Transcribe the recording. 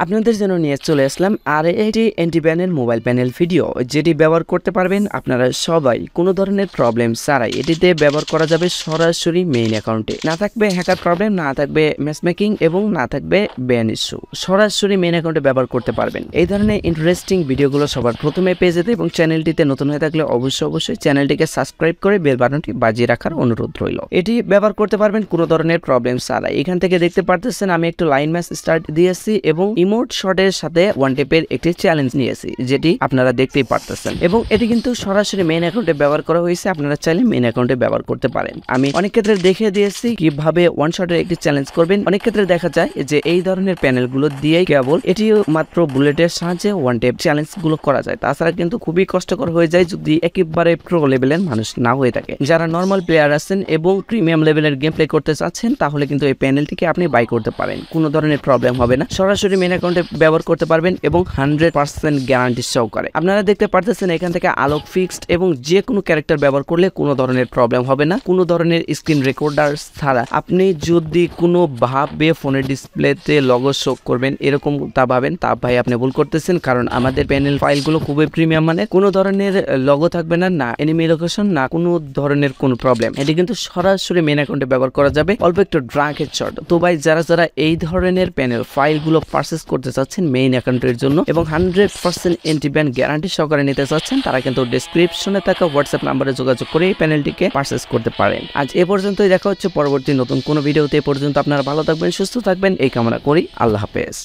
আপনাদের জন্য নিয়ে চলে আসলাম আর এটি অ্যান্টিবানের মোবাইল প্যানেল ভিডিও, যেটি ব্যবহার করতে পারবেন আপনারা সবাই কোনো ধরনের প্রবলেম ছাড়াই। এটিতে ব্যবহার করা যাবে সরাসরি মেইন অ্যাকাউন্টে, না থাকবে হ্যাকার প্রবলেম, না থাকবে ম্যাচমেকিং এবং না থাকবে ব্যান ইস্যু। সরাসরি মেইন অ্যাকাউন্টে ব্যবহার করতে পারবেন। এই ধরনের ইন্টারেস্টিং ভিডিওগুলো সবার প্রথমে পেয়ে যেতে এবং চ্যানেলটিতে নতুন হয়ে থাকলে অবশ্যই চ্যানেলটিকে সাবস্ক্রাইব করে বেল বাটনটি বাজিয়ে রাখার অনুরোধ রইল। এটি ব্যবহার করতে পারবেন কোনো ধরনের প্রবলেম ছাড়াই। এখান থেকে দেখতে পারতেছেন আমি একটু লাইন ম্যাচ স্টার্ট দিয়েছি এবং ইমোট শটের সাথে ওয়ান টেপের একটি চ্যালেঞ্জ নিয়েছি, যেটি আপনারা দেখতেই পারতেছেন। এবং এটি কিন্তু সরাসরি মেইন অ্যাকাউন্টে ব্যবহার করা হয়েছে, আপনারা চাইলে মেইন অ্যাকাউন্টে ব্যবহার করতে পারেন। আমি অনেক ক্ষেত্রে দেখিয়ে দিয়েছি কিভাবে ওয়ান শটের একটি চ্যালেঞ্জ করবেন। অনেক ক্ষেত্রে দেখা যায় যে এই ধরনের প্যানেলগুলো দিয়েই কেবল এটি মাত্র বুলেটের সাহায্যে ওয়ান টেপ চ্যালেঞ্জ গুলো করা যায়। তাছাড়া কিন্তু খুবই কষ্টকর হয়ে যায় যদি একেবারে প্রো লেভেলের মানুষ না হয়ে থাকে। যারা নর্মাল প্লেয়ার আছেন এবং প্রিমিয়াম লেভেলের গেম প্লে করতে চাচ্ছেন তাহলে কিন্তু এই প্যানেলটিকে আপনি বাই করতে পারেন, কোনো ধরনের প্রবলেম হবে না। সরাসরি মেইন অ্যাকাউন্টে ব্যবহার করতে পারবেন এবং 100% গ্যারান্টি সহকারে। আপনারা দেখতে পারতেছেন এখান থেকে আলোক ফিক্সড এবং যে কোনো ক্যারেক্টার ব্যবহার করলে কোনো ধরনের প্রবলেম হবে না, কোনো ধরনের স্ক্রিন রেকর্ডার ছাড়া। আপনি যদি কোনো ভাবে ফোনের ডিসপ্লেতে লগো শো করবেন এরকম তা ভাবেন, তা ভাই আপনি ভুল করতেছেন, কারণ আমাদের প্যানেল ফাইলগুলো খুবই প্রিমিয়াম, মানে কোনো ধরনের লগো থাকবে না, না এনিমি লোকেশন, না কোনো ধরনের কোনো প্রবলেম। এটি কিন্তু সরাসরি মেইন অ্যাকাউন্টে ব্যবহার করা যাবে, অল্প একটু ড্রাগ হেডশট। তো ভাই যারা এই ধরনের প্যানেল ফাইলগুলো পারচেজ করতে চাচ্ছেন মেইন অ্যাকাউন্টের জন্য এবং 100% অ্যান্টিব্যান গ্যারান্টি সহকারে নিতে চাচ্ছেন, তারা কিন্তু ডেসক্রিপশনে থাকা হোয়াটসঅ্যাপ নাম্বারে যোগাযোগ করে এই প্যানেলটিকে পারচেজ করতে পারেন। আজ এ পর্যন্তই, দেখা হচ্ছে পরবর্তী নতুন কোনো ভিডিওতে। এ পর্যন্ত আপনারা ভালো থাকবেন, সুস্থ থাকবেন এই কামনা করি। আল্লাহ হাফেজ।